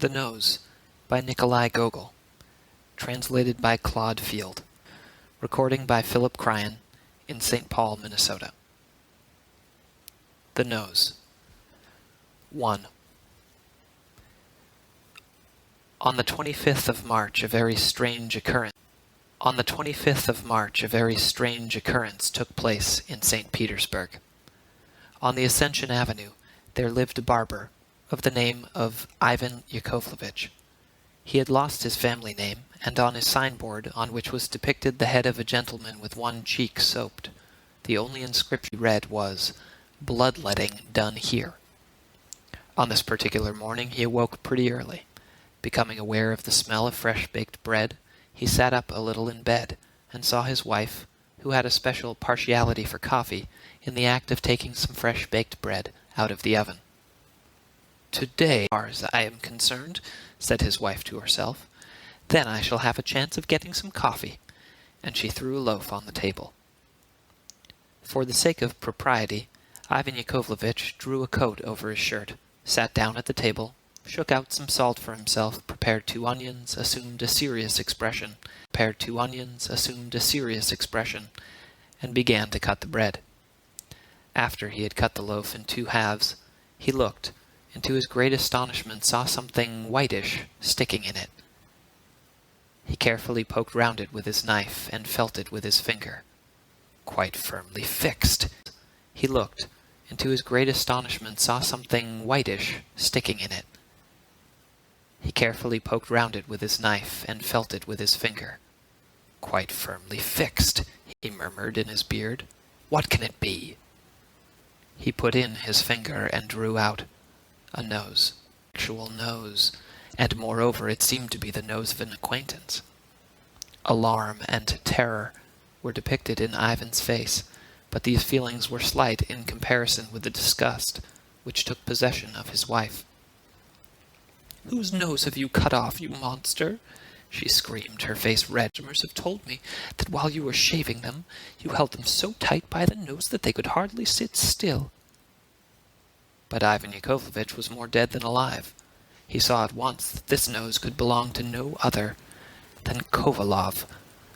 The Nose by Nikolai Gogol. Translated by Claude Field. Recording by Philip Cryan in St. Paul, Minnesota. The Nose. 1. On the 25th of March, a very strange occurrence took place in St. Petersburg. On the Ascension Avenue, there lived a barber of the name of Ivan Yakovlevich. He had lost his family name, and on his signboard, on which was depicted the head of a gentleman with one cheek soaped, the only inscription he read was, "Bloodletting done here." On this particular morning he awoke pretty early. Becoming aware of the smell of fresh-baked bread, he sat up a little in bed, and saw his wife, who had a special partiality for coffee, in the act of taking some fresh-baked bread out of the oven. "Today, as far as I am concerned," said his wife to herself, "then I shall have a chance of getting some coffee," and she threw a loaf on the table. For the sake of propriety, Ivan Yakovlevich drew a coat over his shirt, sat down at the table, shook out some salt for himself, prepared 2 onions, assumed a serious expression, and began to cut the bread. After he had cut the loaf in 2 halves, he looked, and to his great astonishment saw something whitish sticking in it. He carefully poked round it with his knife and felt it with his finger. Quite firmly fixed. He looked, and to his great astonishment saw something whitish sticking in it. He carefully poked round it with his knife and felt it with his finger. "Quite firmly fixed," he murmured in his beard. "What can it be?" He put in his finger and drew out a nose, actual nose, and moreover it seemed to be the nose of an acquaintance. Alarm and terror were depicted in Ivan's face, but these feelings were slight in comparison with the disgust which took possession of his wife. "Whose nose have you cut off, you monster?" she screamed, her face red. "Customers have told me that while you were shaving them, you held them so tight by the nose that they could hardly sit still." But Ivan Yakovlevich was more dead than alive. He saw at once that this nose could belong to no other than Kovalov,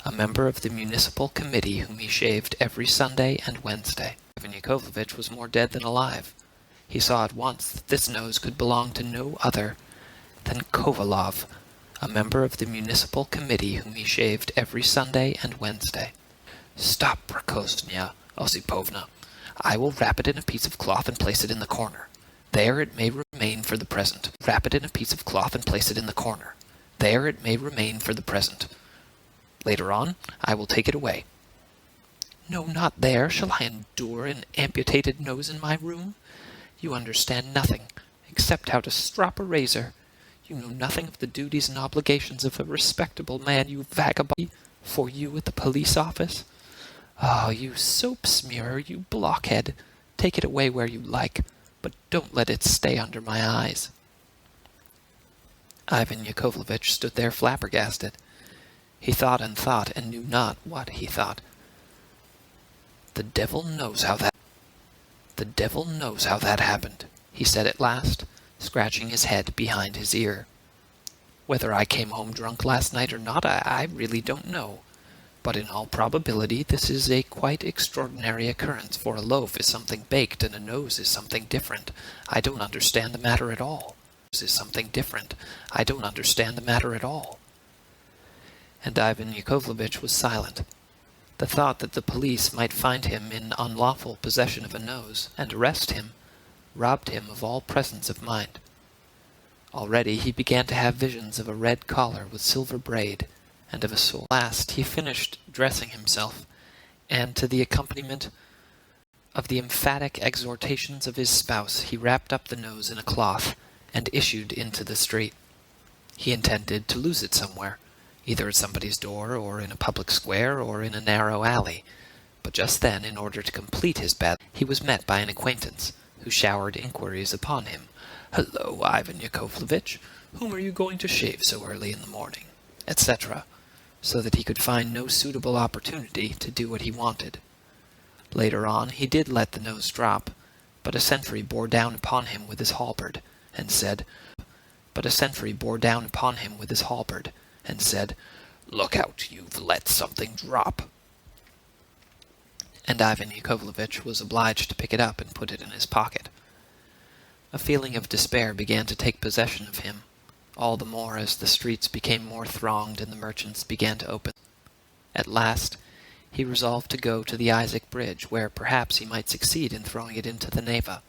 a member of the municipal committee whom he shaved every Sunday and Wednesday. Ivan Yakovlevich was more dead than alive. He saw at once that this nose could belong to no other than Kovalov, a member of the municipal committee whom he shaved every Sunday and Wednesday. "Stop, Prokosnya Osipovna. I will wrap it in a piece of cloth and place it in the corner. There it may remain for the present. Wrap it in a piece of cloth and place it in the corner. There it may remain for the present. Later on, I will take it away." "No, not there. Shall I endure an amputated nose in my room? You understand nothing, except how to strop a razor. You know nothing of the duties and obligations of a respectable man, you vagabond. For you at the police office? Ah, you soap-smearer, you blockhead. Take it away where you like, but don't let it stay under my eyes." Ivan Yakovlevich stood there flabbergasted. He thought and knew not what he thought. The devil knows how that happened," he said at last, scratching his head behind his ear. "Whether I came home drunk last night or not, I really don't know. But in all probability this is a quite extraordinary occurrence, for a loaf is something baked and a nose is something different. I don't understand the matter at all. And Ivan Yakovlevich was silent. The thought that the police might find him in unlawful possession of a nose, and arrest him, robbed him of all presence of mind. Already he began to have visions of a red collar with silver braid, and of a sword. At last he finished dressing himself, and to the accompaniment of the emphatic exhortations of his spouse, he wrapped up the nose in a cloth, and issued into the street. He intended to lose it somewhere, either at somebody's door, or in a public square, or in a narrow alley. But just then, in order to complete his bad, he was met by an acquaintance, who showered inquiries upon him. "Hello, Ivan Yakovlevich, whom are you going to shave so early in the morning?" etc., so that he could find no suitable opportunity to do what he wanted. Later on he did let the nose drop, but a sentry bore down upon him with his halberd, and said, but a sentry bore down upon him with his halberd, and said, "Look out, you've let something drop." And Ivan Yakovlevich was obliged to pick it up and put it in his pocket. A feeling of despair began to take possession of him, all the more as the streets became more thronged and the merchants began to open. At last, he resolved to go to the Isaac Bridge, where perhaps he might succeed in throwing it into the Neva.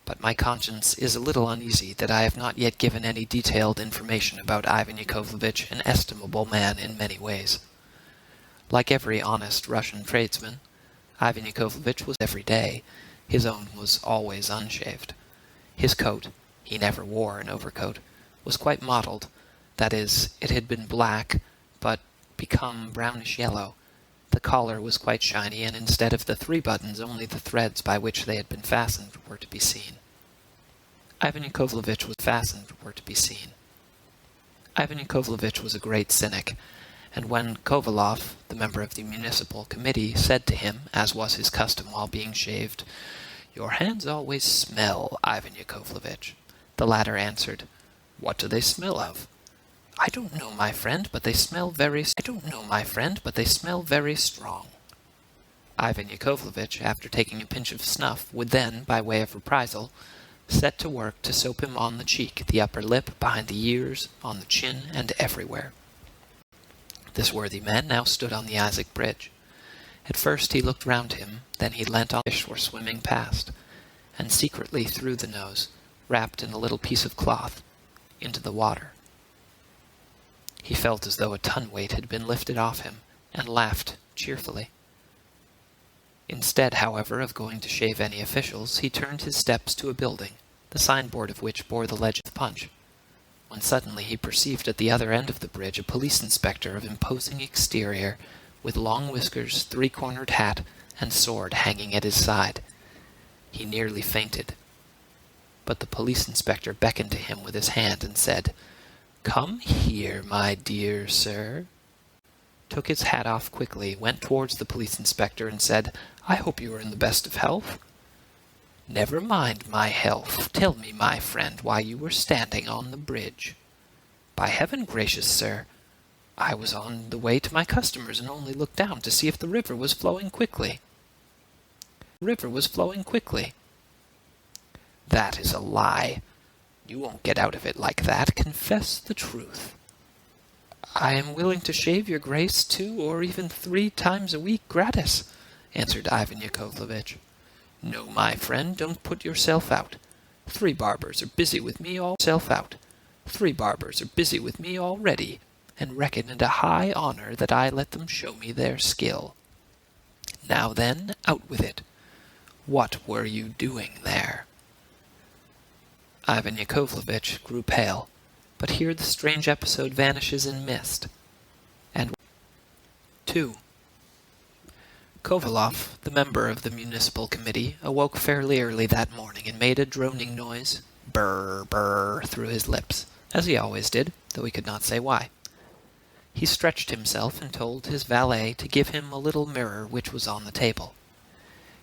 But my conscience is a little uneasy that I have not yet given any detailed information about Ivan Yakovlevich, an estimable man in many ways. Like every honest Russian tradesman, Ivan Yakovlevich was every day. His own was always unshaved. His coat, he never wore an overcoat, was quite mottled. That is, it had been black, but become brownish-yellow. The collar was quite shiny, and instead of the 3 buttons, only the threads by which they had been fastened were to be seen. Ivan Yakovlevich was a great cynic, and when Kovalov, the member of the municipal committee, said to him, as was his custom while being shaved, "Your hands always smell, Ivan Yakovlevich," the latter answered, "What do they smell of?" "I don't know, my friend, but they smell very strong." Ivan Yakovlevich, after taking a pinch of snuff, would then, by way of reprisal, set to work to soap him on the cheek, the upper lip, behind the ears, on the chin, and everywhere. This worthy man now stood on the Isaac Bridge. At first he looked round him, then he leant on fish were swimming past, and secretly threw the nose, wrapped in a little piece of cloth, into the water. He felt as though a ton-weight had been lifted off him, and laughed cheerfully. Instead, however, of going to shave any officials, he turned his steps to a building, the signboard of which bore the legend Punch, when suddenly he perceived at the other end of the bridge a police inspector of imposing exterior, with long whiskers, 3-cornered hat, and sword hanging at his side. He nearly fainted. But the police inspector beckoned to him with his hand and said, "Come here, my dear sir," took his hat off quickly, went towards the police inspector and said, "I hope you are in the best of health." "Never mind my health. Tell me, my friend, why you were standing on the bridge." "By heaven gracious, sir, I was on the way to my customers and only looked down to see if the river was flowing quickly." "That is a lie. You won't get out of it like that. Confess the truth." "I am willing to shave your grace 2 or even 3 times a week gratis," answered Ivan Yakovlevich. "No, my friend, don't put yourself out. 3 barbers are busy with me already, and reckon it a high honor that I let them show me their skill. Now then, out with it. What were you doing there?" Ivan Yakovlevich grew pale, but here the strange episode vanishes in mist. And 2. Kovalov, the member of the municipal committee, awoke fairly early that morning and made a droning noise, brr, brr, through his lips, as he always did, though he could not say why. He stretched himself and told his valet to give him a little mirror which was on the table.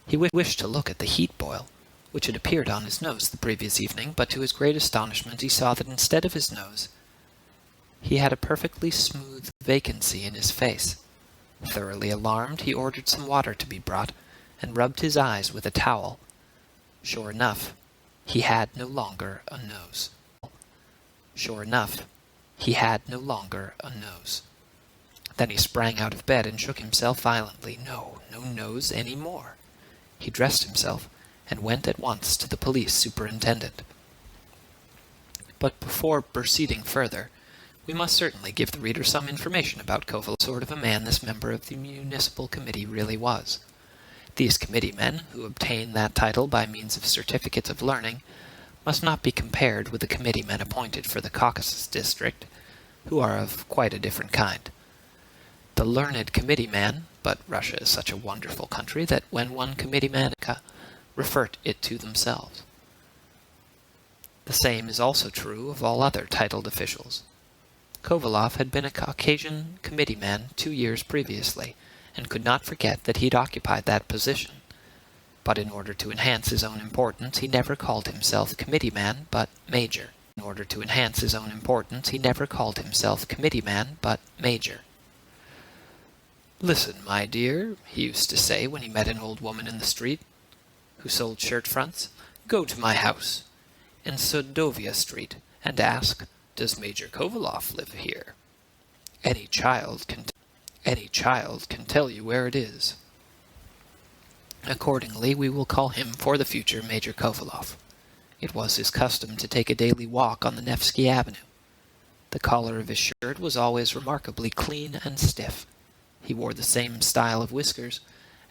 He wished to look at the heat boil, which had appeared on his nose the previous evening, but to his great astonishment he saw that instead of his nose, he had a perfectly smooth vacancy in his face. Thoroughly alarmed, he ordered some water to be brought, and rubbed his eyes with a towel. Sure enough, he had no longer a nose. Then he sprang out of bed and shook himself violently. No nose any more. He dressed himself, and went at once to the police superintendent. But before proceeding further, we must certainly give the reader some information about Koval, sort of a man this member of the municipal committee really was. These committee men, who obtain that title by means of certificates of learning, must not be compared with the committee men appointed for the Caucasus district, who are of quite a different kind. The learned committee man, but Russia is such a wonderful country that when one committee man refer it to themselves. The same is also true of all other titled officials. Kovalov had been a Caucasian committee man 2 years previously, and could not forget that he'd occupied that position. But in order to enhance his own importance, he never called himself committee man, but major. In order to enhance his own importance, he never called himself committee-man, but major. "Listen, my dear," he used to say when he met an old woman in the street who sold shirt-fronts, "go to my house in Sodovia Street and ask, 'Does Major Kovalov live here?' Any child can tell you where it is. Accordingly, we will call him for the future Major Kovalov." It was his custom to take a daily walk on the Nevsky Avenue. The collar of his shirt was always remarkably clean and stiff. He wore the same style of whiskers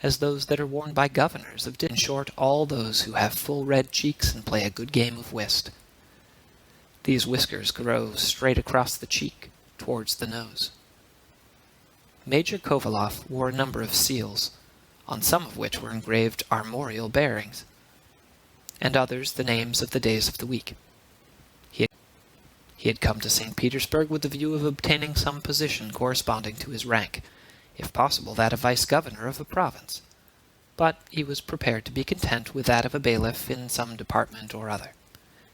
as those that are worn by governors of in short, all those who have full red cheeks and play a good game of whist. These whiskers grow straight across the cheek, towards the nose. Major Kovalov wore a number of seals, on some of which were engraved armorial bearings, and others the names of the days of the week. He had come to St. Petersburg with the view of obtaining some position corresponding to his rank, if possible that of vice-governor of a province, but he was prepared to be content with that of a bailiff in some department or other.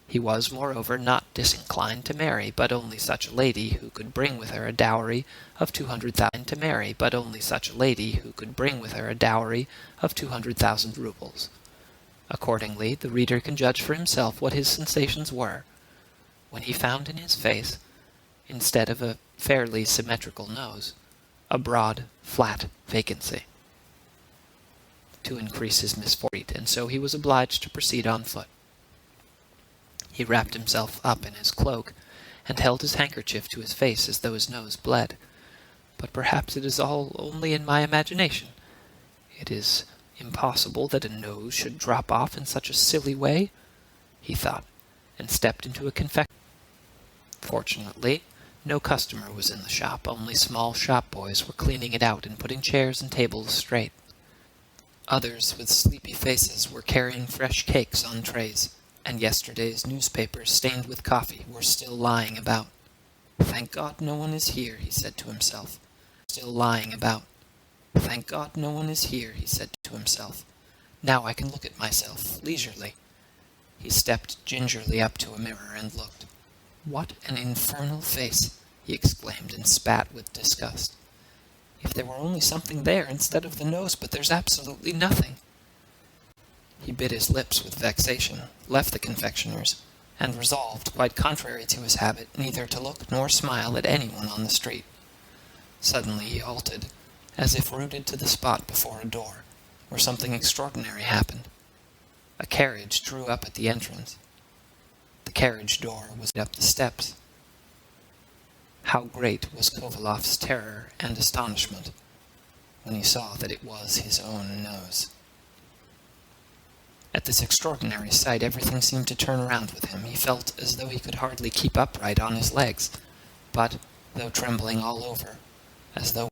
He was, moreover, not disinclined to marry, but only such a lady who could bring with her a dowry of 200,000 rubles. Accordingly, the reader can judge for himself what his sensations were when he found in his face, instead of a fairly symmetrical nose, a broad, flat vacancy. To increase his misfortune, and so he was obliged to proceed on foot. He wrapped himself up in his cloak, and held his handkerchief to his face as though his nose bled. But perhaps it is all only in my imagination. It is impossible that a nose should drop off in such a silly way, he thought, and stepped into a confectionery. Fortunately, no customer was in the shop, only small shop boys were cleaning it out and putting chairs and tables straight. Others, with sleepy faces, were carrying fresh cakes on trays, and yesterday's newspapers, stained with coffee, were still lying about. "Thank God no one is here," he said to himself. "Still lying about. Thank God no one is here," he said to himself. "Now I can look at myself leisurely." He stepped gingerly up to a mirror and looked. "What an infernal face!" he exclaimed, and spat with disgust. "If there were only something there instead of the nose, but there's absolutely nothing." He bit his lips with vexation, left the confectioner's, and resolved, quite contrary to his habit, neither to look nor smile at anyone on the street. Suddenly he halted, as if rooted to the spot before a door, where something extraordinary happened. A carriage drew up at the entrance. The carriage door was up the steps. How great was Kovalov's terror and astonishment when he saw that it was his own nose. At this extraordinary sight, everything seemed to turn around with him. He felt as though he could hardly keep upright on his legs, but, though trembling all over, as though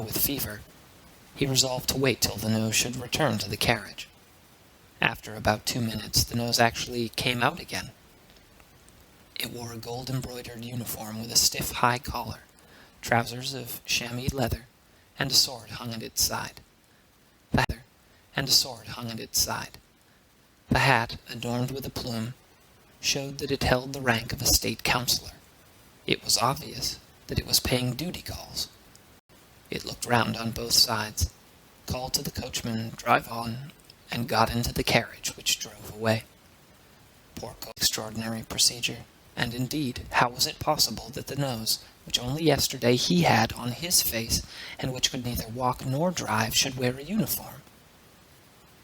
with fever, he resolved to wait till the nose should return to the carriage. After about 2 minutes, the nose actually came out again. It wore a gold-embroidered uniform with a stiff high collar, trousers of chamois leather, and a sword hung at its side. The hat, adorned with a plume, showed that it held the rank of a state councillor. It was obvious that it was paying duty calls. It looked round on both sides, called to the coachman, "Drive on," and got into the carriage, which drove away. Poor extraordinary procedure, and indeed, how was it possible that the nose, which only yesterday he had on his face, and which could neither walk nor drive, should wear a uniform?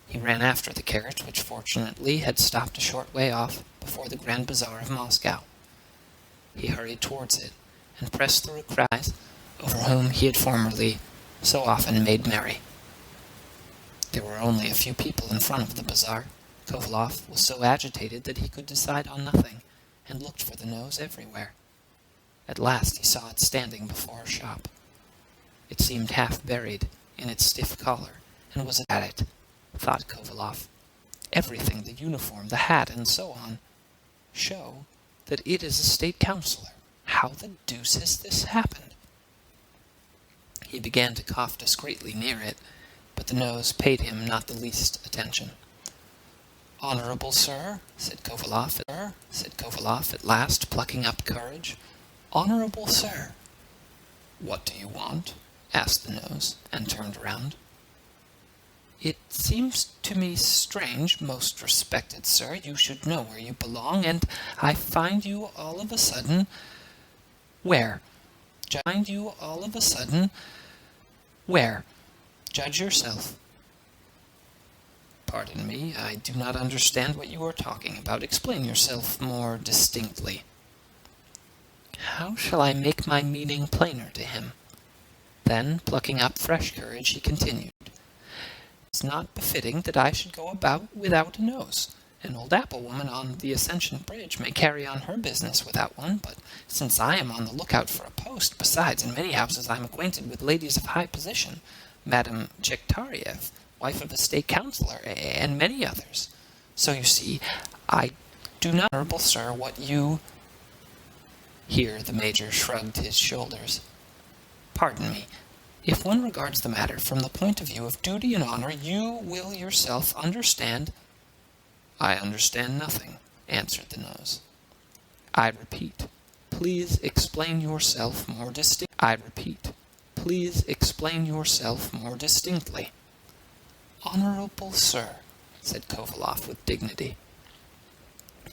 He ran after the carriage, which fortunately had stopped a short way off, before the Grand Bazaar of Moscow. He hurried towards it, and pressed through a crowd over whom he had formerly so often made merry. There were only a few people in front of the bazaar. Kovalov was so agitated that he could decide on nothing, and looked for the nose everywhere. At last he saw it standing before a shop. It seemed half buried in its stiff collar, and was at it, thought Kovalov. Everything, the uniform, the hat, and so on, show that it is a state councillor. How the deuce has this happened? He began to cough discreetly near it, but the nose paid him not the least attention. "Honorable sir," said Kovalov, at last, plucking up courage. "Honorable sir." "What do you want?" asked the nose, and turned round. "It seems to me strange, most respected sir, you should know where you belong, and I find you all of a sudden—" "Where? Where? Judge yourself." "Pardon me, I do not understand what you are talking about. Explain yourself more distinctly." "How shall I make my meaning plainer to him?" Then, plucking up fresh courage, he continued, "It's not befitting that I should go about without a nose. An old apple woman on the Ascension Bridge may carry on her business without one, but since I am on the lookout for a post, besides, in many houses I am acquainted with ladies of high position, Madame Chektariev, wife of a state councillor, and many others. So you see, I do not, honorable sir, what you—" Here the Major shrugged his shoulders. "Pardon me. If one regards the matter from the point of view of duty and honor, you will yourself understand—" "I understand nothing," answered the nose. "I repeat, please explain yourself more distinctly." "Honorable sir," said Kovalov with dignity,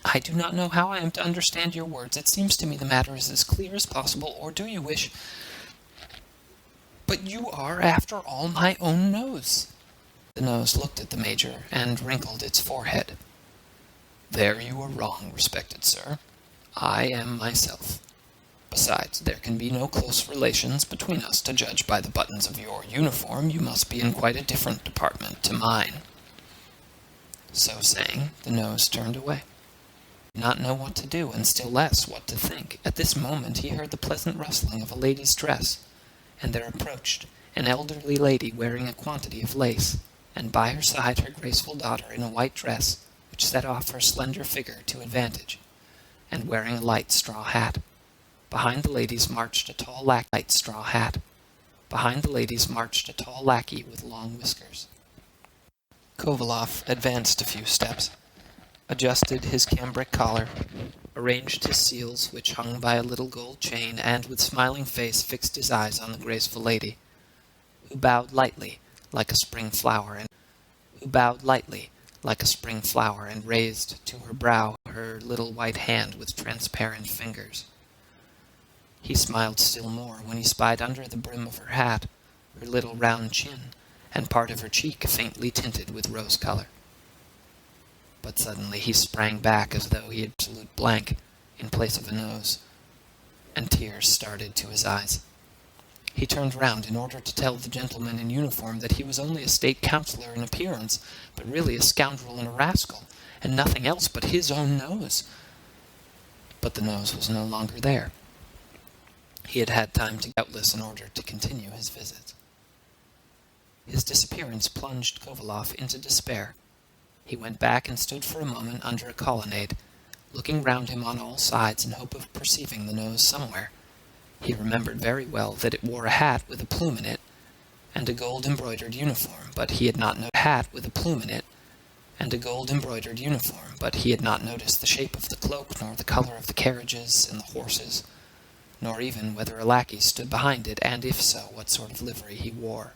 "I do not know how I am to understand your words. It seems to me the matter is as clear as possible, or do you wish— But you are, after all, my own nose." The nose looked at the Major and wrinkled its forehead. "There you are wrong, respected sir. I am myself. Besides, there can be no close relations between us. To judge by the buttons of your uniform, you must be in quite a different department to mine." So saying, the nose turned away. He did not know what to do, and still less what to think. At this moment he heard the pleasant rustling of a lady's dress, and there approached an elderly lady wearing a quantity of lace, and by her side her graceful daughter in a white dress, which set off her slender figure to advantage, and wearing a light straw hat. Behind the ladies marched a tall lackey with long whiskers. Kovalov advanced a few steps, adjusted his cambric collar, arranged his seals, which hung by a little gold chain, and with smiling face fixed his eyes on the graceful lady, who bowed lightly like a spring flower, and raised to her brow her little white hand with transparent fingers. He smiled still more when he spied under the brim of her hat her little round chin, and part of her cheek faintly tinted with rose color. But suddenly he sprang back as though he had absolute blank in place of a nose, and tears started to his eyes. He turned round in order to tell the gentleman in uniform that he was only a state councillor in appearance, but really a scoundrel and a rascal, and nothing else but his own nose. But the nose was no longer there. He had had time to doubtless in order to continue his visit. His disappearance plunged Kovalov into despair. He went back and stood for a moment under a colonnade, looking round him on all sides in hope of perceiving the nose somewhere. He remembered very well that it wore a hat with a plume in it, and a gold-embroidered uniform, but he had not noticed the shape of the cloak, nor the color of the carriages and the horses, nor even whether a lackey stood behind it, and if so, what sort of livery he wore.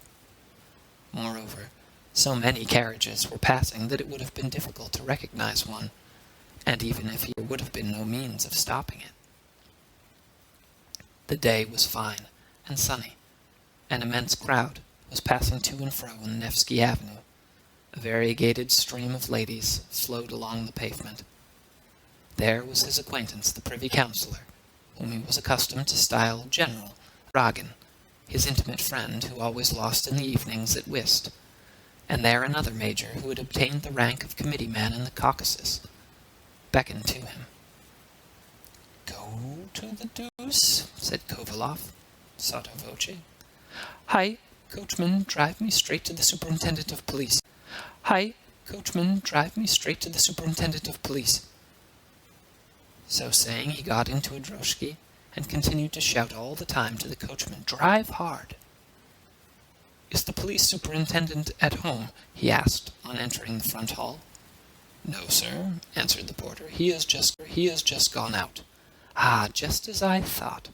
Moreover, so many carriages were passing that it would have been difficult to recognize one, and even if there would have been no means of stopping it. The day was fine and sunny. An immense crowd was passing to and fro on Nevsky Avenue. A variegated stream of ladies flowed along the pavement. There was his acquaintance, the privy councillor, whom he was accustomed to style General Ragin, his intimate friend who always lost in the evenings at whist, and there another major who had obtained the rank of committee-man in the Caucasus, beckoned to him. "Go to the deuce," said Kovalov, sotto voce. "Hi, coachman, drive me straight to the superintendent of police. Hi, coachman, drive me straight to the superintendent of police." So saying, he got into a droshky and continued to shout all the time to the coachman, "Drive hard." "Is the police superintendent at home?" he asked on entering the front hall. "No, sir," answered the porter. He has just gone out." "Ah, just as I thought."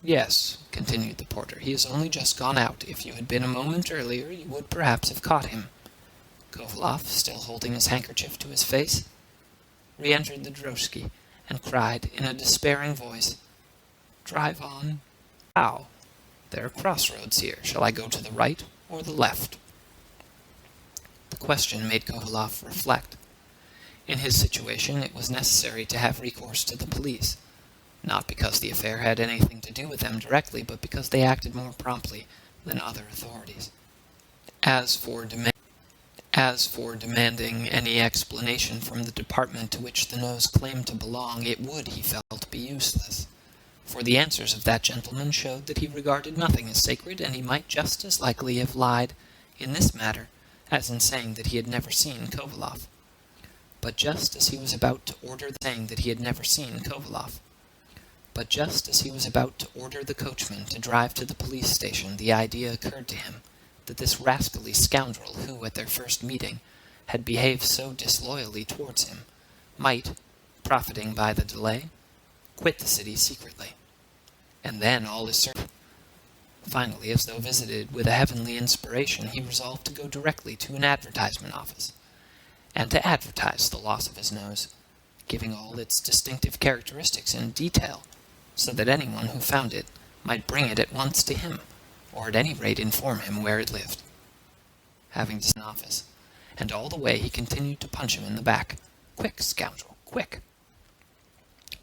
"Yes," continued the porter, "he has only just gone out. If you had been a moment earlier, you would perhaps have caught him." Kovaloff, still holding his handkerchief to his face, re-entered the droshky and cried in a despairing voice, "Drive on." "How? There are crossroads here. Shall I go to the right or the left?" The question made Kovaloff reflect. In his situation, it was necessary to have recourse to the police, not because the affair had anything to do with them directly, but because they acted more promptly than other authorities. As for demanding any explanation from the department to which the nose claimed to belong, it would, he felt, be useless, for the answers of that gentleman showed that he regarded nothing as sacred, and he might just as likely have lied in this matter as in saying that he had never seen Kovaloff. But just as he was about to order the coachman to drive to the police station, the idea occurred to him that this rascally scoundrel who, at their first meeting, had behaved so disloyally towards him, might, profiting by the delay, quit the city secretly. And then all is certain. Finally, as though visited with a heavenly inspiration, he resolved to go directly to an advertisement office, and to advertise the loss of his nose, giving all its distinctive characteristics in detail, so that anyone who found it might bring it at once to him, or at any rate inform him where it lived. Having to an office, and all the way he continued to punch him in the back. "Quick, scoundrel, quick!"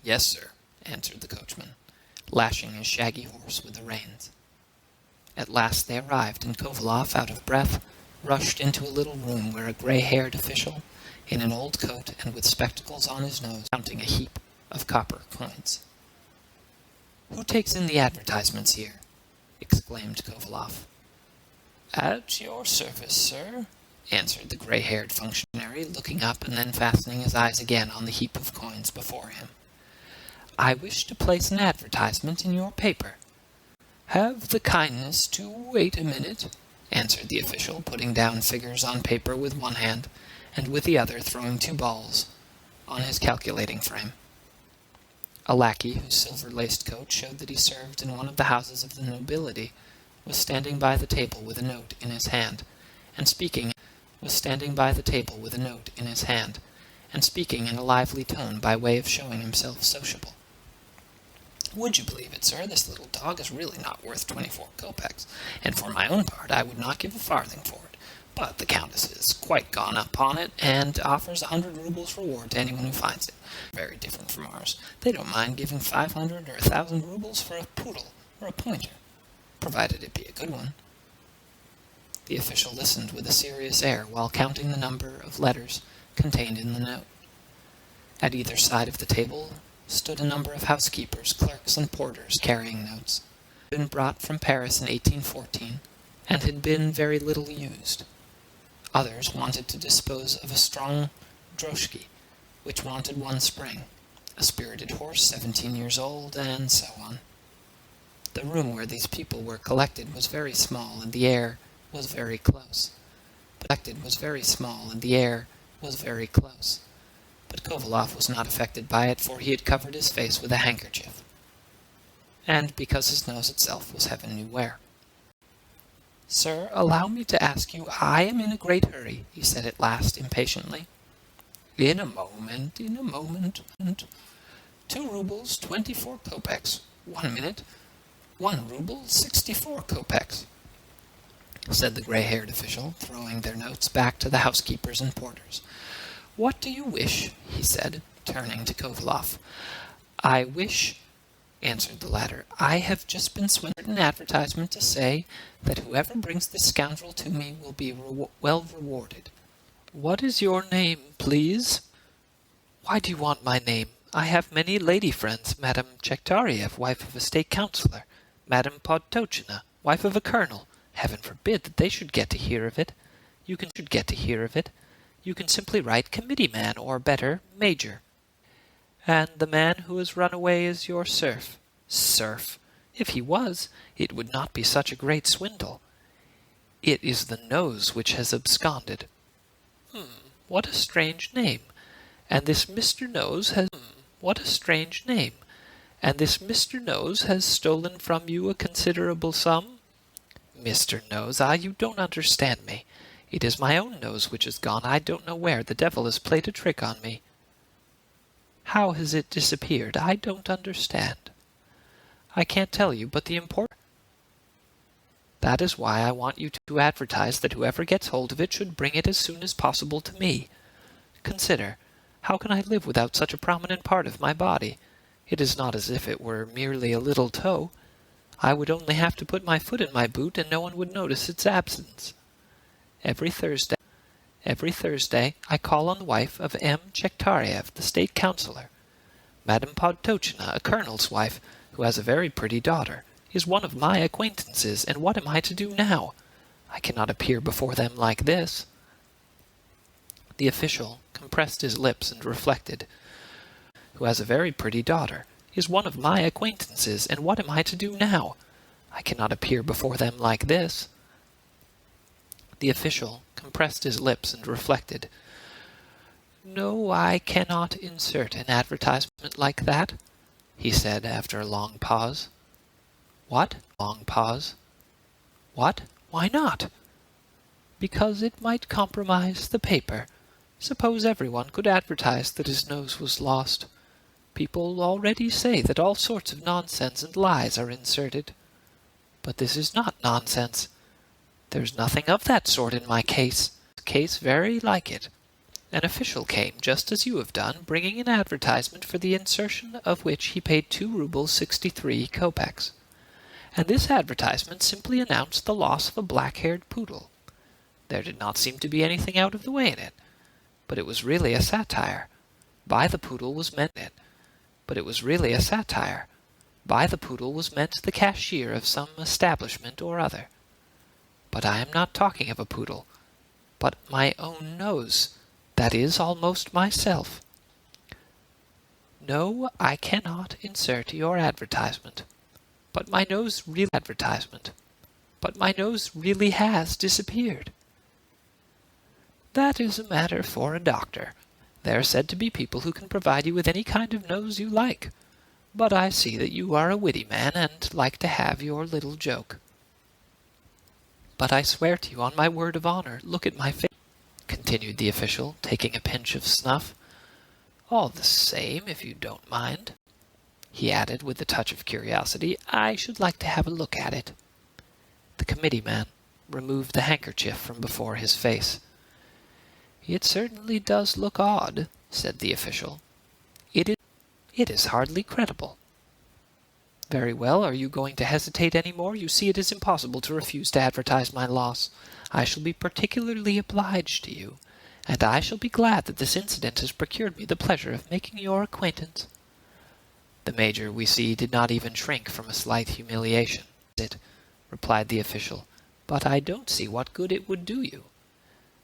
"Yes, sir," answered the coachman, lashing his shaggy horse with the reins. At last they arrived, and Kovaloff, out of breath, rushed into a little room where a grey-haired official, in an old coat and with spectacles on his nose, counting a heap of copper coins. "Who takes in the advertisements here?" exclaimed Kovaloff. "At your service, sir," answered the grey-haired functionary, looking up and then fastening his eyes again on the heap of coins before him. "I wish to place an advertisement in your paper." "Have the kindness to wait a minute," answered the official, putting down figures on paper with one hand, and with the other throwing 2 balls on his calculating frame. A lackey, whose silver-laced coat showed that he served in one of the houses of the nobility, was standing by the table with a note in his hand, and speaking in a lively tone by way of showing himself sociable. "Would you believe it, sir, this little dog is really not worth 24 kopecks, and for my own part I would not give a farthing for it. But the Countess is quite gone upon it, and offers 100 rubles reward to anyone who finds it. Very different from ours. They don't mind giving 500 or 1,000 rubles for a poodle or a pointer, provided it be a good one." The official listened with a serious air while counting the number of letters contained in the note. At either side of the table stood a number of housekeepers, clerks, and porters carrying notes. They had been brought from Paris in 1814, and had been very little used. Others wanted to dispose of a strong droshky, which wanted 1 spring, a spirited horse 17 years old, and so on. The room where these people were collected was very small, and the air was very close. But Kovaloff was not affected by it, for he had covered his face with a handkerchief, and because his nose itself was heaven knew where. "Sir, allow me to ask you, I am in a great hurry," he said at last, impatiently. In a moment. 2 rubles, 24 kopecks. 1 minute. 1 ruble, 64 kopecks," said the grey-haired official, throwing their notes back to the housekeepers and porters. "What do you wish?" he said, turning to Kovaloff. "I wish," answered the latter, "I have just been swindled an advertisement to say that whoever brings this scoundrel to me will be well rewarded." "What is your name, please?" "Why do you want my name? I have many lady friends, Madame Chektariev, wife of a state councillor, Madame Podtochina, wife of a colonel. Heaven forbid that they should get to hear of it. You can simply write committee man, or better, major." "And the man who has run away is your serf?" "Serf? If he was, it would not be such a great swindle. It is the nose which has absconded." what a strange name. And this Mr. Nose has... what a strange name. And this Mr. Nose has stolen from you a considerable sum? Mr. Nose, you don't understand me. It is my own nose which is gone. I don't know where. The devil has played a trick on me. How has it disappeared? I don't understand. I can't tell you, but the important... That is why I want you to advertise that whoever gets hold of it should bring it as soon as possible to me. Consider, how can I live without such a prominent part of my body? It is not as if it were merely a little toe. I would only have to put my foot in my boot, and no one would notice its absence. Every Thursday, I call on the wife of M. Chektariev, the state councillor. Madame Podtochina, a colonel's wife, who has a very pretty daughter, is one of my acquaintances, and what am I to do now? I cannot appear before them like this. The official compressed his lips and reflected. Who has a very pretty daughter, is one of my acquaintances, and what am I to do now? I cannot appear before them like this. The official compressed his lips and reflected. No, I cannot insert an advertisement like that, he said after a long pause. What? Long pause. What? Why not? Because it might compromise the paper. Suppose everyone could advertise that his nose was lost. People already say that all sorts of nonsense and lies are inserted. But this is not nonsense. There's nothing of that sort in my case. A case very like it. An official came, just as you have done, bringing an advertisement for the insertion of which he paid 2 rubles 63 kopecks. And this advertisement simply announced the loss of a black-haired poodle. There did not seem to be anything out of the way in it, but it was really a satire. By the poodle was meant it, but it was really a satire. By the poodle was meant the cashier of some establishment or other. But I am not talking of a poodle, but my own nose, that is, almost myself. No, I cannot insert your advertisement, but my nose really has disappeared. That is a matter for a doctor. There are said to be people who can provide you with any kind of nose you like. But I see that you are a witty man and like to have your little joke. But I swear to you on my word of honor, look at my face, continued the official, taking a pinch of snuff. All the same, if you don't mind, he added with a touch of curiosity, I should like to have a look at it. The committee man removed the handkerchief from before his face. It certainly does look odd, said the official. It is hardly credible. Very well, are you going to hesitate any more? You see, it is impossible to refuse to advertise my loss. I shall be particularly obliged to you, and I shall be glad that this incident has procured me the pleasure of making your acquaintance. The major, we see, did not even shrink from a slight humiliation. It, replied the official, but I don't see what good it would do you.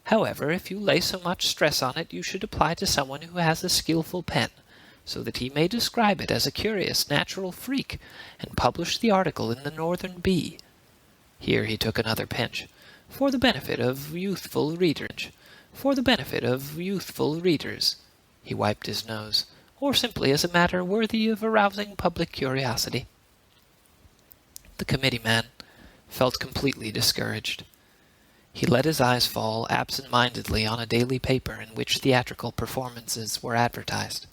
However, if you lay so much stress on it, you should apply to someone who has a skilful pen, so that he may describe it as a curious natural freak, and publish the article in the Northern Bee. Here he took another pinch. For the benefit of youthful readers. He wiped his nose, or simply as a matter worthy of arousing public curiosity. The committee man felt completely discouraged. He let his eyes fall absent-mindedly on a daily paper in which theatrical performances were advertised.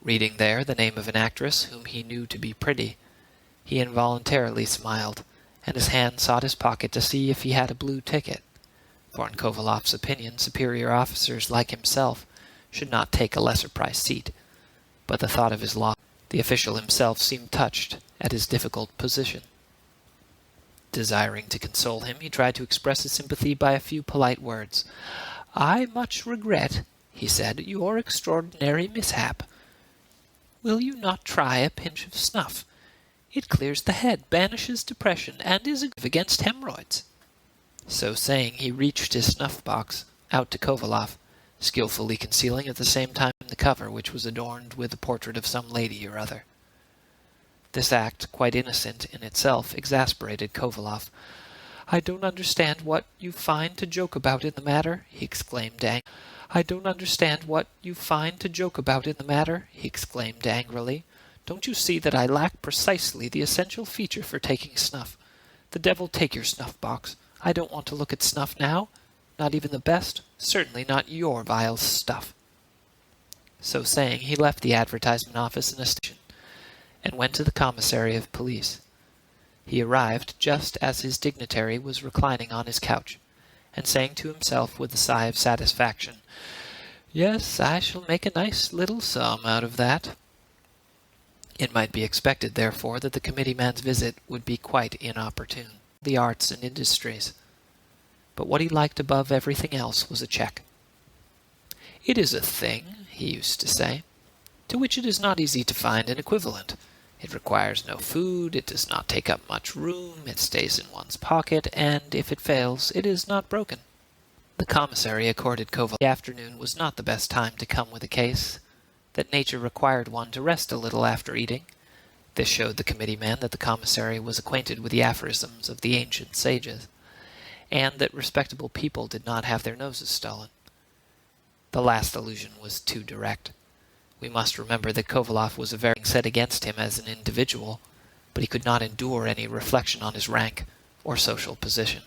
Reading there the name of an actress whom he knew to be pretty, he involuntarily smiled, and his hand sought his pocket to see if he had a blue ticket, for in Kovalov's opinion superior officers like himself should not take a lesser-priced seat. But the thought of his loss, the official himself seemed touched at his difficult position. Desiring to console him, he tried to express his sympathy by a few polite words. I much regret, he said, your extraordinary mishap. Will you not try a pinch of snuff? It clears the head, banishes depression, and is against hemorrhoids. So saying, he reached his snuff-box out to Kovalov, skilfully concealing at the same time the cover, which was adorned with the portrait of some lady or other. This act, quite innocent in itself, exasperated Kovalov. "I don't understand what you find to joke about in the matter," he exclaimed angrily. "I don't understand what you find to joke about in the matter," he exclaimed angrily. "Don't you see that I lack precisely the essential feature for taking snuff? The devil take your snuff-box. I don't want to look at snuff now, not even the best, certainly not your vile stuff." So saying, he left the advertisement office in a station, and went to the commissary of police. He arrived just as his dignitary was reclining on his couch, and saying to himself with a sigh of satisfaction, "Yes, I shall make a nice little sum out of that." It might be expected, therefore, that the committeeman's visit would be quite inopportune, the arts and industries. But what he liked above everything else was a cheque. "It is a thing," he used to say, "to which it is not easy to find an equivalent. It requires no food, it does not take up much room, it stays in one's pocket, and if it fails, it is not broken." The commissary accorded Koval. The afternoon was not the best time to come with a case, that nature required one to rest a little after eating. This showed the committeeman that the commissary was acquainted with the aphorisms of the ancient sages, and that respectable people did not have their noses stolen. The last allusion was too direct. We must remember that Kovalov was a very set against him as an individual, but he could not endure any reflection on his rank or social position.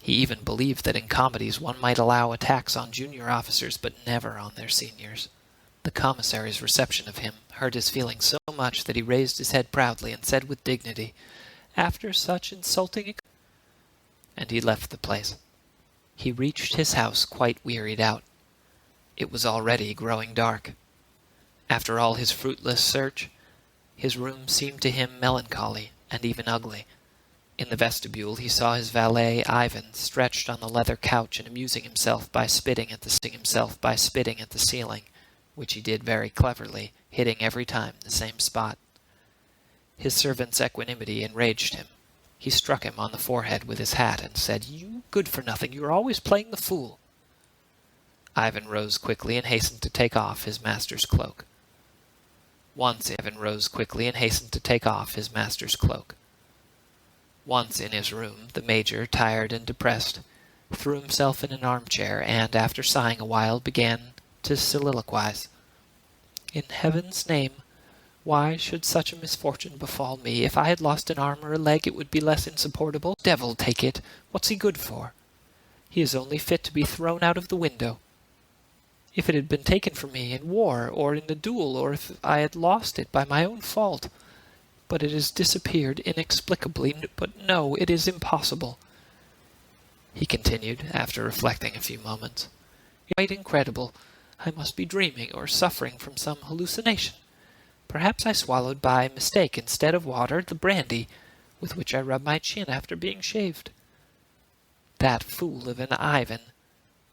He even believed that in comedies one might allow attacks on junior officers, but never on their seniors. The commissary's reception of him hurt his feelings so much that he raised his head proudly and said with dignity, "After such insulting..." and he left the place. He reached his house quite wearied out. It was already growing dark. After all his fruitless search, his room seemed to him melancholy and even ugly. In the vestibule he saw his valet Ivan stretched on the leather couch and amusing himself by spitting at the ceiling, which he did very cleverly, hitting every time the same spot. His servant's equanimity enraged him. He struck him on the forehead with his hat and said, "You good-for-nothing, you are always playing the fool." Ivan rose quickly and hastened to take off his master's cloak. Once in his room, the major, tired and depressed, threw himself in an armchair and, after sighing a while, began to soliloquize. "In heaven's name, why should such a misfortune befall me? If I had lost an arm or a leg, it would be less insupportable. Devil take it! What's he good for? He is only fit to be thrown out of the window. If it had been taken from me in war, or in a duel, or if I had lost it by my own fault. But it has disappeared inexplicably. But no, it is impossible," he continued, after reflecting a few moments. "It's quite incredible. I must be dreaming, or suffering from some hallucination. Perhaps I swallowed by mistake, instead of water, the brandy with which I rub my chin after being shaved. That fool of an Ivan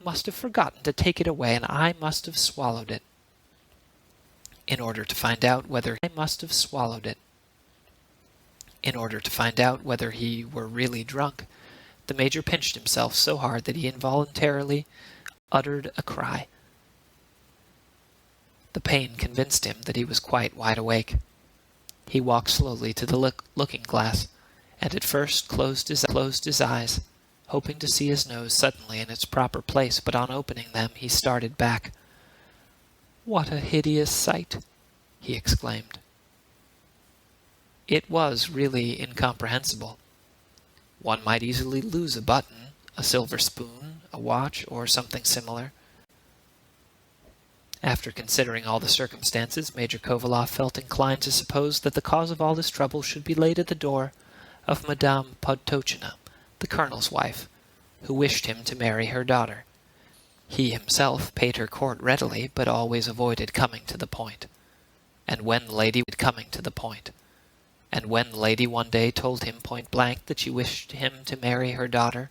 must have forgotten to take it away, and I must have swallowed it. In order to find out whether he were really drunk, the major pinched himself so hard that he involuntarily uttered a cry. The pain convinced him that he was quite wide awake. He walked slowly to the looking-glass, and at first closed his eyes, hoping to see his nose suddenly in its proper place, but on opening them he started back. "What a hideous sight!" he exclaimed. It was really incomprehensible. One might easily lose a button, a silver spoon, a watch, or something similar. After considering all the circumstances, Major Kovalov felt inclined to suppose that the cause of all this trouble should be laid at the door of Madame Podtochina, the colonel's wife, who wished him to marry her daughter. He himself paid her court readily, but always avoided coming to the point. And when the lady one day told him point-blank that she wished him to marry her daughter,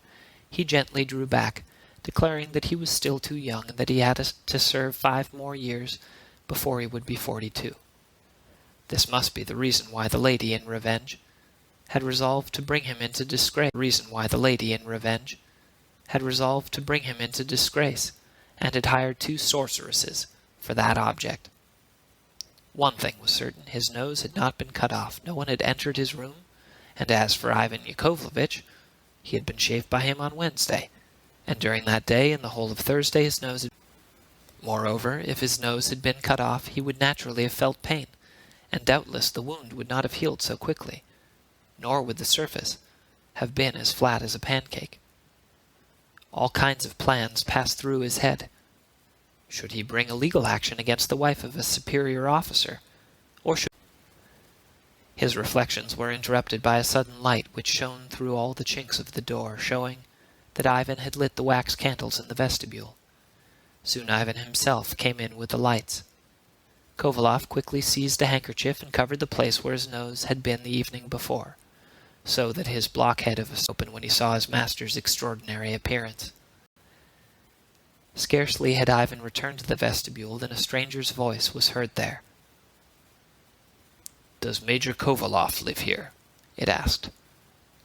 he gently drew back, declaring that he was still too young and that he had to serve 5 more years before he would be 42. This must be the reason why the lady, in revenge, had resolved to bring him into disgrace, and had hired 2 sorceresses for that object. One thing was certain, his nose had not been cut off, no one had entered his room, and as for Ivan Yakovlevitch, He had been shaved by him on Wednesday, and during that day and the whole of Thursday his nose had... Moreover, if his nose had been cut off, he would naturally have felt pain, and doubtless the wound would not have healed so quickly, nor would the surface have been as flat as a pancake. All kinds of plans passed through his head. Should he bring a legal action against the wife of a superior officer, or should... His reflections were interrupted by a sudden light which shone through all the chinks of the door, showing that Ivan had lit the wax candles in the vestibule. Soon Ivan himself came in with the lights. Kovalov quickly seized a handkerchief and covered the place where his nose had been the evening before, so that his blockhead of a open when he saw his master's extraordinary appearance. Scarcely had Ivan returned to the vestibule than a stranger's voice was heard there. "Does Major Kovalov live here?" it asked.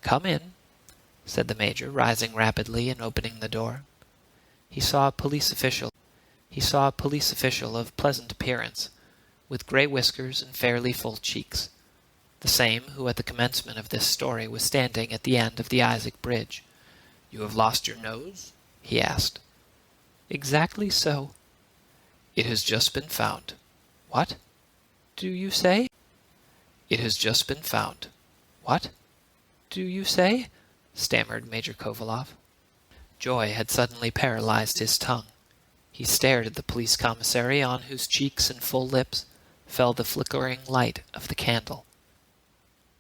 "Come in," said the major, rising rapidly and opening the door. He saw a police official of pleasant appearance, with grey whiskers and fairly full cheeks, the same who at the commencement of this story was standing at the end of the Isaac Bridge. "You have lost your nose?" he asked. "Exactly so." "It has just been found." "What do you say?" "It has just been found." "What do you say?" stammered Major Kovalov. Joy had suddenly paralyzed his tongue. He stared at the police commissary, on whose cheeks and full lips fell the flickering light of the candle.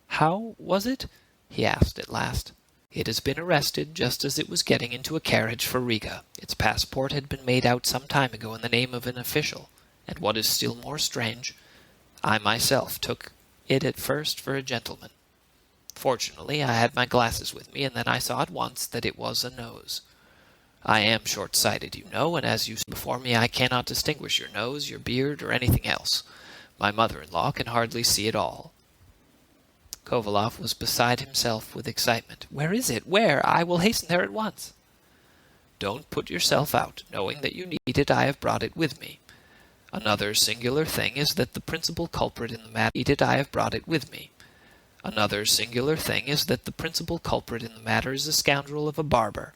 "How was it?" he asked at last. "It has been arrested just as it was getting into a carriage for Riga. Its passport had been made out some time ago in the name of an official, and what is still more strange, I myself took it at first for a gentleman. Fortunately, I had my glasses with me, and then I saw at once that it was a nose. I am short-sighted, you know, and as you see before me, I cannot distinguish your nose, your beard, or anything else. My mother-in-law can hardly see it all." Kovalov was beside himself with excitement. "Where is it? Where? I will hasten there at once." "Don't put yourself out. Knowing that you need it, I have brought it with me. Another singular thing is that the principal culprit in the matter is a scoundrel of a barber,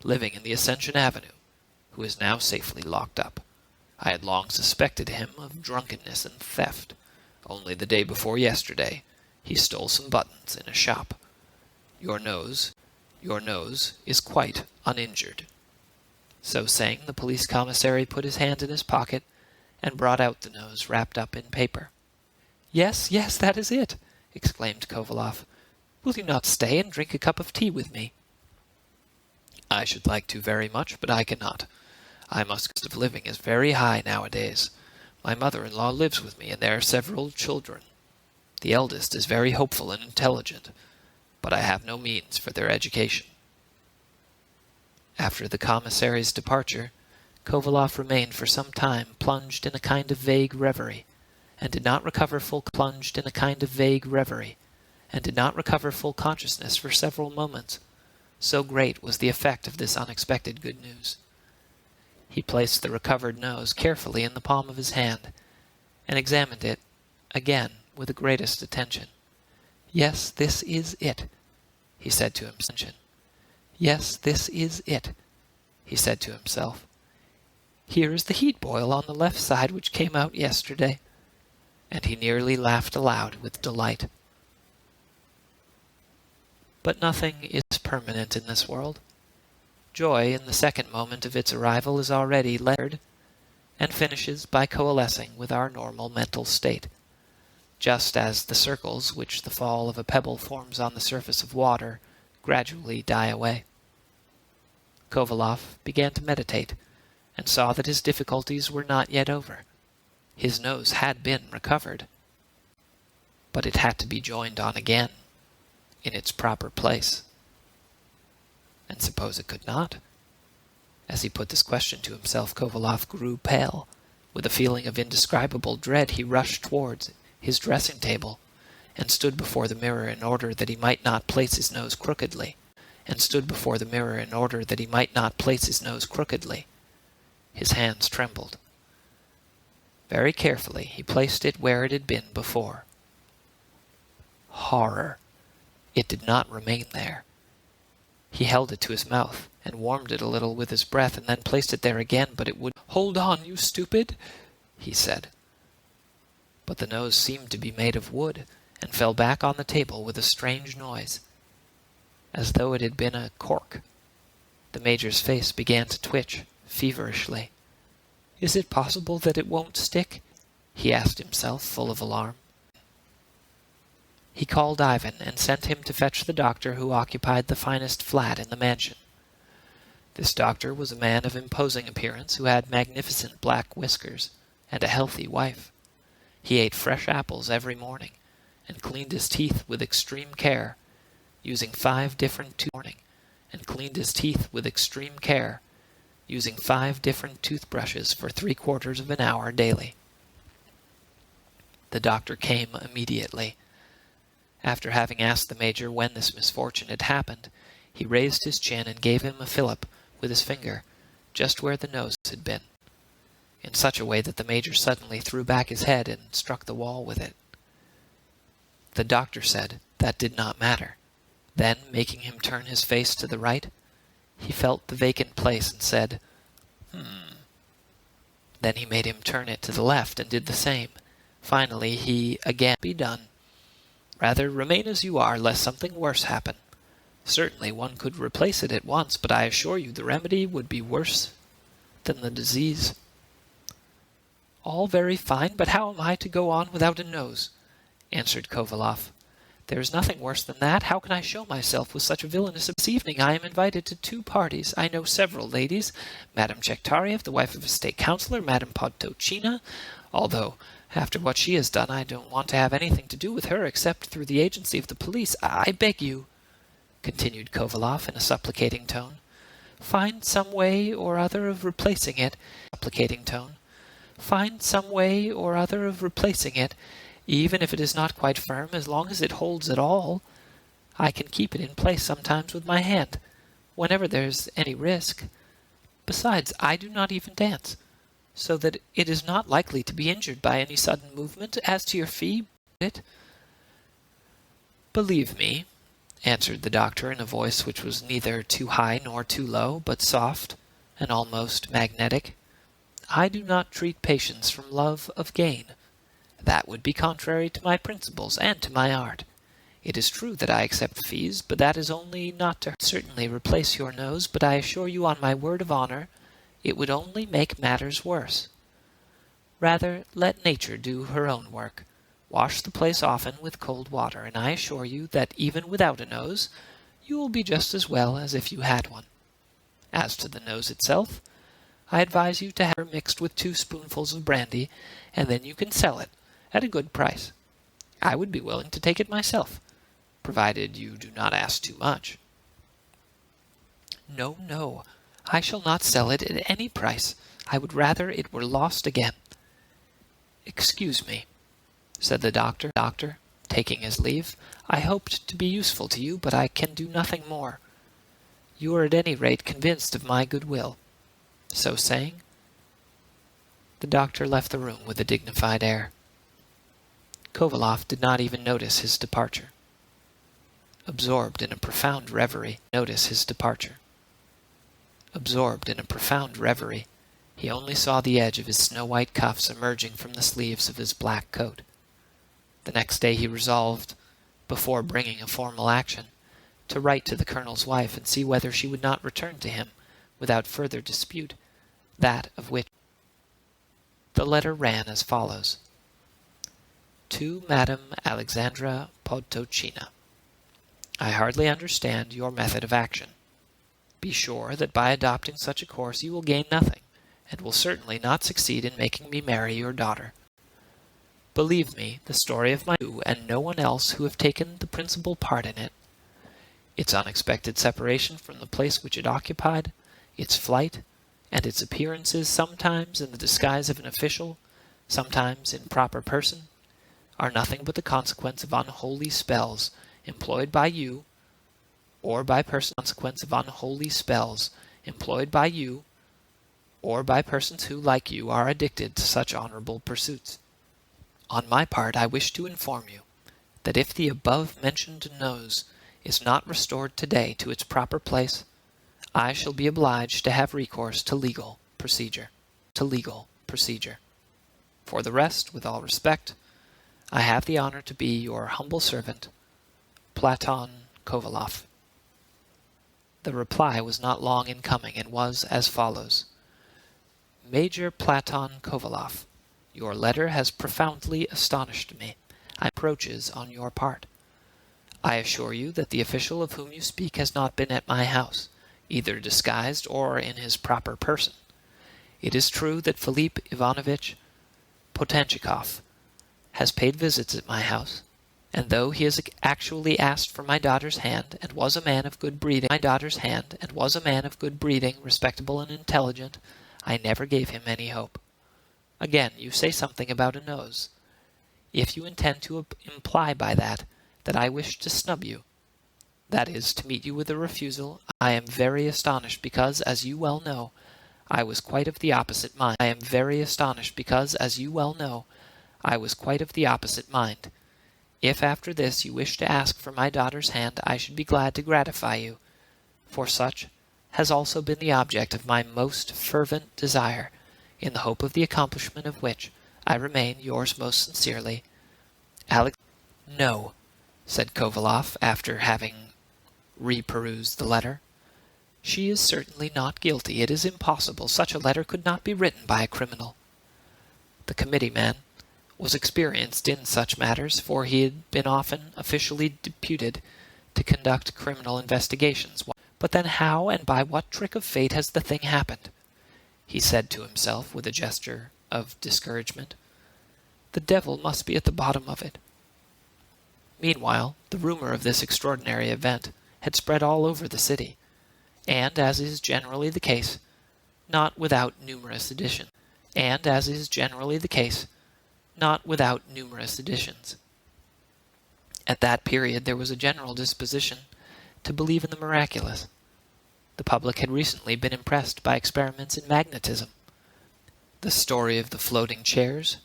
living in the Ascension Avenue, who is now safely locked up. I had long suspected him of drunkenness and theft. Only the day before yesterday, he stole some buttons in a shop. Your nose is quite uninjured." So saying, the police commissary put his hand in his pocket and brought out the nose wrapped up in paper. Yes, that is it," exclaimed Kovalov. "Will you not stay and drink a cup of tea with me?" "I should like to very much, but I cannot. My cost of living is very high nowadays. My mother-in-law lives with me, and there are several children. The eldest is very hopeful and intelligent, but I have no means for their education." After the commissary's departure, Kovalov remained for some time plunged in a kind of vague reverie, and did not recover full consciousness for several moments. So great was the effect of this unexpected good news. He placed the recovered nose carefully in the palm of his hand, and examined it again with the greatest attention. "Yes, this is it," he said to himself. "Yes, this is it," he said to himself. "Here is the heat boil on the left side which came out yesterday." And he nearly laughed aloud with delight. But nothing is permanent in this world. Joy, in the second moment of its arrival, is already layered, and finishes by coalescing with our normal mental state, just as the circles which the fall of a pebble forms on the surface of water gradually die away. Kovalov began to meditate, and saw that his difficulties were not yet over. His nose had been recovered, but it had to be joined on again, in its proper place. And suppose it could not? As he put this question to himself, Kovalov grew pale. With a feeling of indescribable dread, he rushed towards his dressing table, and stood before the mirror in order that he might not place his nose crookedly. His hands trembled. Very carefully he placed it where it had been before. Horror! It did not remain there. He held it to his mouth, and warmed it a little with his breath, and then placed it there again, but it would. "Hold on, you stupid," he said. But the nose seemed to be made of wood, and fell back on the table with a strange noise, as though it had been a cork. The Major's face began to twitch feverishly. "Is it possible that it won't stick?" he asked himself, full of alarm. He called Ivan and sent him to fetch the doctor who occupied the finest flat in the mansion. This doctor was a man of imposing appearance who had magnificent black whiskers and a healthy wife. He ate fresh apples every morning and cleaned his teeth with extreme care, using 5 different toothbrushes for 3/4 of an hour daily. The doctor came immediately. After having asked the Major when this misfortune had happened, he raised his chin and gave him a fillip with his finger, just where the nose had been, in such a way that the Major suddenly threw back his head and struck the wall with it. The doctor said that did not matter. Then, making him turn his face to the right, he felt the vacant place and said, Then he made him turn it to the left and did the same. Finally, he again be done. Rather remain as you are, lest something worse happen. Certainly one could replace it at once, but I assure you the remedy would be worse than the disease. All very fine, but how am I to go on without a nose? Answered Kovalov. There is nothing worse than that. How can I show myself with such a villainous? This evening I am invited to 2 parties. I know several ladies, Madame Chektariev, the wife of a state councillor, Madame Podtochina, although after what she has done, I don't want to have anything to do with her except through the agency of the police. I beg you, continued Kovalov in a supplicating tone, find some way or other of replacing it. Find some way or other of replacing it, even if it is not quite firm, as long as it holds at all. I can keep it in place sometimes with my hand, whenever there's any risk. Besides, I do not even dance, so that it is not likely to be injured by any sudden movement. As to your fee, believe me, answered the doctor in a voice which was neither too high nor too low, but soft and almost magnetic, I do not treat patients from love of gain. That would be contrary to my principles and to my art. It is true that I accept fees, but that is only not to certainly replace your nose, but I assure you on my word of honor, it would only make matters worse. Rather, let nature do her own work. Wash the place often with cold water, and I assure you that even without a nose, you will be just as well as if you had one. As to the nose itself, I advise you to have it mixed with 2 spoonfuls of brandy, and then you can sell it at a good price. I would be willing to take it myself, provided you do not ask too much. No, no, I shall not sell it at any price. I would rather it were lost again. Excuse me, said the doctor, taking his leave. I hoped to be useful to you, but I can do nothing more. You are at any rate convinced of my goodwill. So saying, the doctor left the room with a dignified air. Kovalov did not even notice his departure. Absorbed in a profound reverie, he only saw the edge of his snow-white cuffs emerging from the sleeves of his black coat. The next day he resolved, before bringing a formal action, to write to the colonel's wife and see whether she would not return to him, without further dispute, that of which. The letter ran as follows. To Madame Alexandra Podtochina. I hardly understand your method of action. Be sure that by adopting such a course you will gain nothing, and will certainly not succeed in making me marry your daughter. Believe me, the story of my you and no one else who have taken the principal part in it, its unexpected separation from the place which it occupied, its flight, and its appearances sometimes in the disguise of an official, sometimes in proper person, are nothing but the consequence of unholy spells employed by you, or by persons who, like you, are addicted to such honorable pursuits. On my part, I wish to inform you that if the above-mentioned nose is not restored today to its proper place, I shall be obliged to have recourse to legal procedure. For the rest, with all respect, I have the honor to be your humble servant, Platon Kovalov. The reply was not long in coming, and was as follows. Major Platon Kovalov, your letter has profoundly astonished me. I approaches on your part. I assure you that the official of whom you speak has not been at my house, either disguised or in his proper person. It is true that Philip Ivanovitch Potenchikov has paid visits at my house, and though he has actually asked for my daughter's hand, and was a man of good breeding, respectable and intelligent, I never gave him any hope. Again, you say something about a nose. If you intend to imply by that I wish to snub you, that is, to meet you with a refusal, I am very astonished because, as you well know, I was quite of the opposite mind. If after this you wish to ask for my daughter's hand, I should be glad to gratify you, for such has also been the object of my most fervent desire, in the hope of the accomplishment of which I remain yours most sincerely, Alex. No, said Kovalov, after having reperused the letter. She is certainly not guilty. It is impossible. Such a letter could not be written by a criminal. The committee-man was experienced in such matters, for he had been often officially deputed to conduct criminal investigations. But then how and by what trick of fate has the thing happened? He said to himself with a gesture of discouragement. The devil must be at the bottom of it. Meanwhile, the rumor of this extraordinary event had spread all over the city, and, as is generally the case, not without numerous additions. At that period there was a general disposition to believe in the miraculous. The public had recently been impressed by experiments in magnetism. The story of the floating chairs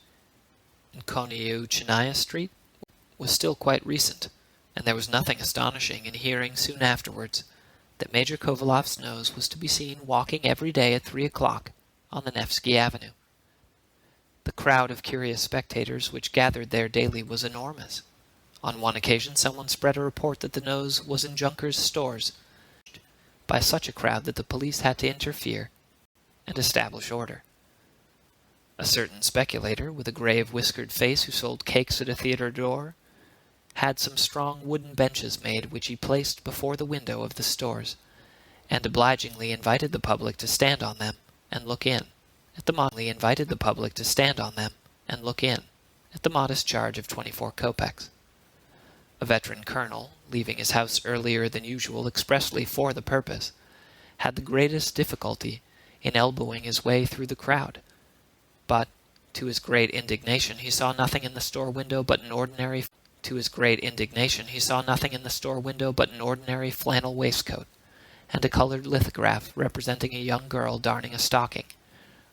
in Konyouchnaya Street was still quite recent, and there was nothing astonishing in hearing soon afterwards that Major Kovalov's nose was to be seen walking every day at 3 o'clock on the Nevsky Avenue. The crowd of curious spectators which gathered there daily was enormous. On one occasion someone spread a report that the nose was in Junker's stores, by such a crowd that the police had to interfere and establish order. A certain speculator, with a grave whiskered face, who sold cakes at a theater door, had some strong wooden benches made, which he placed before the window of the stores, and obligingly invited the public to stand on them and look in, at the modest charge of 24 kopecks. A veteran colonel, leaving his house earlier than usual expressly for the purpose, had the greatest difficulty in elbowing his way through the crowd, but, to his great indignation, he saw nothing in the store window but an ordinary flannel waistcoat, and a colored lithograph representing a young girl darning a stocking,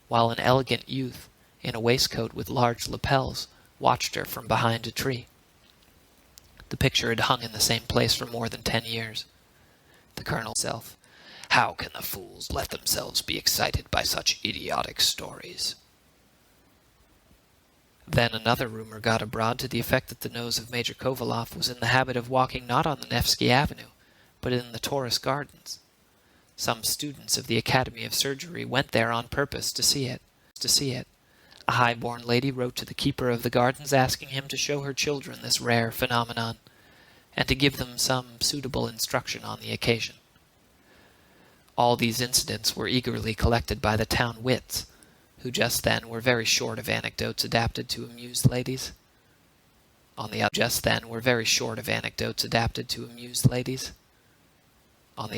while an elegant youth in a waistcoat with large lapels watched her from behind a tree. The picture had hung in the same place for more than 10 years. The colonel himself, how can the fools let themselves be excited by such idiotic stories? Then another rumor got abroad to the effect that the nose of Major Kovalov was in the habit of walking not on the Nevsky Avenue, but in the Taurus Gardens. Some students of the Academy of Surgery went there on purpose to see it. A high-born lady wrote to the keeper of the gardens asking him to show her children this rare phenomenon, and to give them some suitable instruction on the occasion. All these incidents were eagerly collected by the town wits, who just then were very short of anecdotes adapted to amuse ladies. On the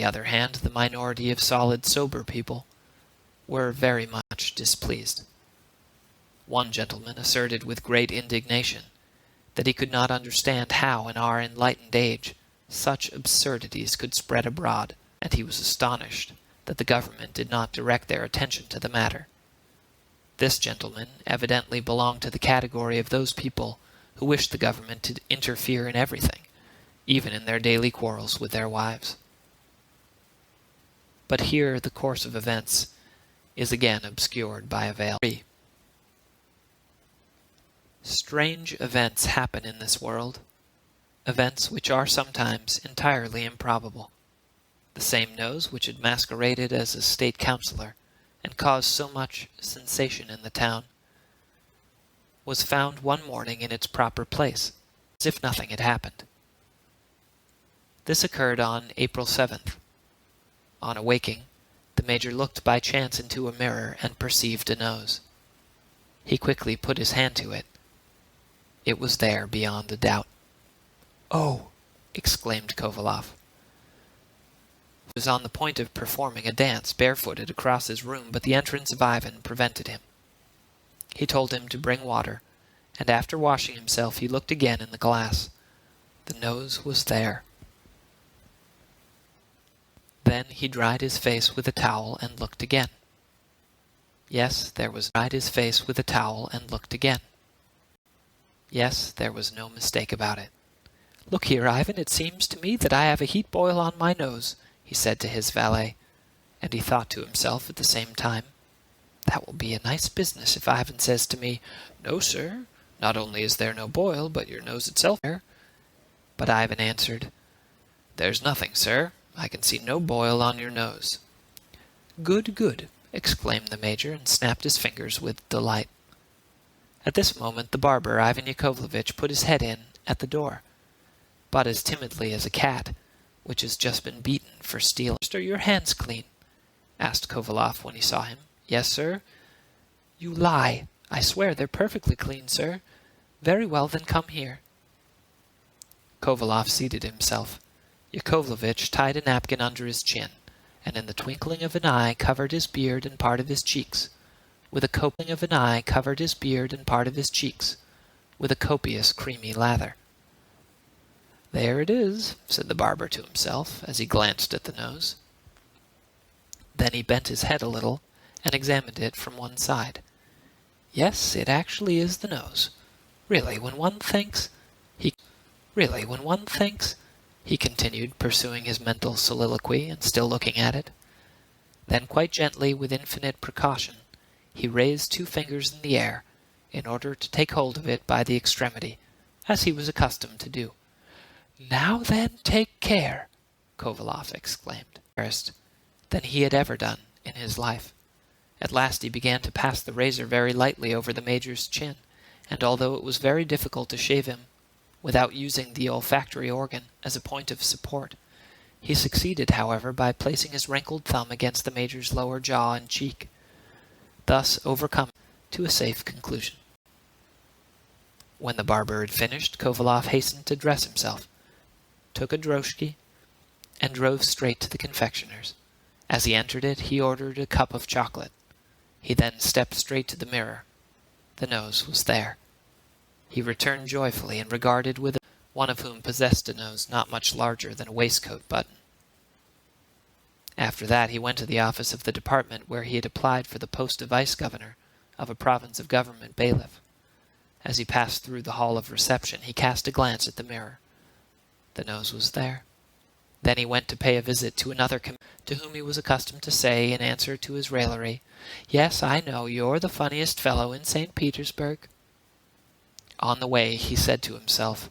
other hand, the minority of solid, sober people were very much displeased. One gentleman asserted with great indignation that he could not understand how, in our enlightened age, such absurdities could spread abroad, and he was astonished that the government did not direct their attention to the matter. This gentleman evidently belonged to the category of those people who wish the government to interfere in everything, even in their daily quarrels with their wives. But here the course of events is again obscured by a veil. 3. Strange events happen in this world, events which are sometimes entirely improbable. The same nose which had masqueraded as a state councillor and caused so much sensation in the town was found one morning in its proper place, as if nothing had happened. This occurred on April 7th. On awaking, the Major looked by chance into a mirror and perceived a nose. He quickly put his hand to it. It was there beyond a doubt. "Oh!" exclaimed Kovalov. He was on the point of performing a dance barefooted across his room, but the entrance of Ivan prevented him. He told him to bring water, and after washing himself he looked again in the glass. The nose was there. Then he dried his face with a towel and looked again. Yes, there was no mistake about it. "Look here, Ivan, it seems to me that I have a heat boil on my nose," he said to his valet, and he thought to himself at the same time, "That will be a nice business if Ivan says to me, 'No, sir, not only is there no boil, but your nose itself there.'" But Ivan answered, "There's nothing, sir. I can see no boil on your nose." "Good, good," exclaimed the Major, and snapped his fingers with delight. At this moment the barber, Ivan Yakovlevitch, put his head in at the door, but as timidly as a cat which has just been beaten for stealing. "Are your hands clean?" asked Kovalov when he saw him. "Yes, sir." "You lie. I swear they're perfectly clean, sir." "Very well, then come here." Kovalov seated himself. Yakovlevitch tied a napkin under his chin, and in the twinkling of an eye covered his beard and part of his cheeks, with a copious creamy lather. "There it is," said the barber to himself, as he glanced at the nose. Then he bent his head a little, and examined it from one side. "Yes, it actually is the nose. Really, when one thinks," he continued, pursuing his mental soliloquy, and still looking at it. Then quite gently, with infinite precaution, he raised 2 fingers in the air, in order to take hold of it by the extremity, as he was accustomed to do. "Now then, take care!" Kovalov exclaimed, embarrassed than he had ever done in his life. At last he began to pass the razor very lightly over the Major's chin, and although it was very difficult to shave him without using the olfactory organ as a point of support, he succeeded, however, by placing his wrinkled thumb against the Major's lower jaw and cheek, thus overcoming to a safe conclusion. When the barber had finished, Kovalov hastened to dress himself, took a droshky, and drove straight to the confectioner's. As he entered it, he ordered a cup of chocolate. He then stepped straight to the mirror. The nose was there. He returned joyfully and regarded with one of whom possessed a nose not much larger than a waistcoat button. After that he went to the office of the department where he had applied for the post of vice-governor of a province of government bailiff. As he passed through the hall of reception, he cast a glance at the mirror. The nose was there. Then he went to pay a visit to another to whom he was accustomed to say, in answer to his raillery, "Yes, I know, you're the funniest fellow in St. Petersburg." On the way he said to himself,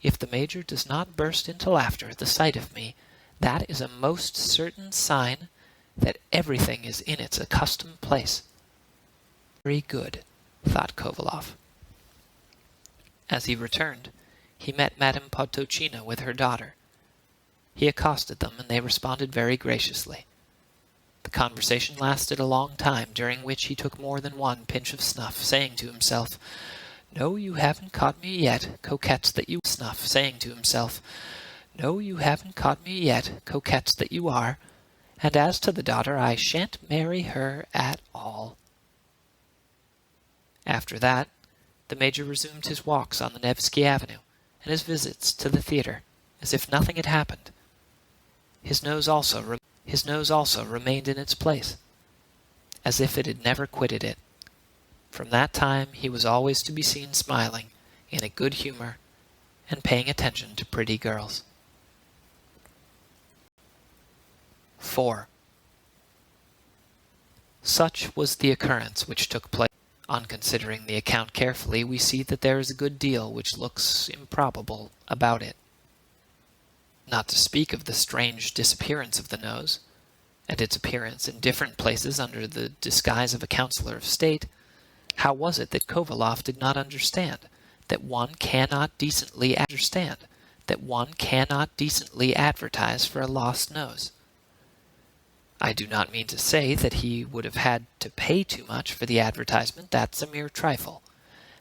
"If the Major does not burst into laughter at the sight of me, that is a most certain sign that everything is in its accustomed place." "Very good," thought Kovalov. As he returned, he met Madame Podtochina with her daughter. He accosted them, and they responded very graciously. The conversation lasted a long time, during which he took more than one pinch of snuff, saying to himself, "No, you haven't caught me yet, coquettes that you snuff," saying to himself, "No, you haven't caught me yet, coquettes that you are, and as to the daughter, I shan't marry her at all." After that, the Major resumed his walks on the Nevsky Avenue, and his visits to the theatre, as if nothing had happened. His nose also remained in its place, as if it had never quitted it. From that time he was always to be seen smiling, in a good humor, and paying attention to pretty girls. 4. Such was the occurrence which took place. On considering the account carefully, we see that there is a good deal which looks improbable about it. Not to speak of the strange disappearance of the nose, and its appearance in different places under the disguise of a counselor of state, how was it that Kovaloff did not understand that one cannot decently advertise for a lost nose? I do not mean to say that he would have had to pay too much for the advertisement. That's a mere trifle,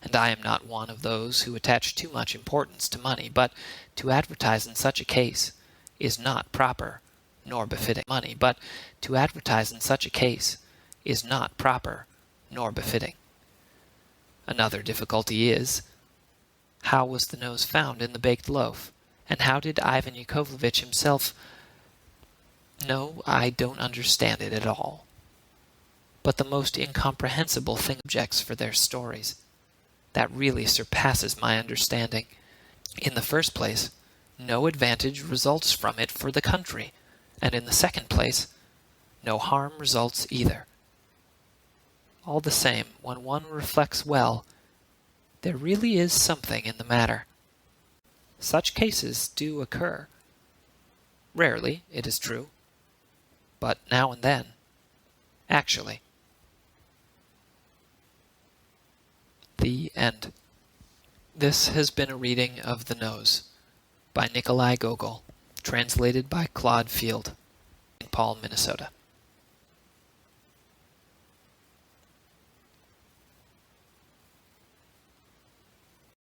and I am not one of those who attach too much importance to money, but to advertise in such a case is not proper, nor befitting money, but to advertise in such a case is not proper, nor befitting. Another difficulty is, how was the nose found in the baked loaf, and how did Ivan Yakovlevitch himself... No, I don't understand it at all. But the most incomprehensible thing objects for their stories. That really surpasses my understanding. In the first place, no advantage results from it for the country, and in the second place, no harm results either. All the same, when one reflects well, there really is something in the matter. Such cases do occur. Rarely, it is true, but now and then, actually. The end. This has been a reading of The Nose by Nikolai Gogol, translated by Claude Field, in St. Paul, Minnesota.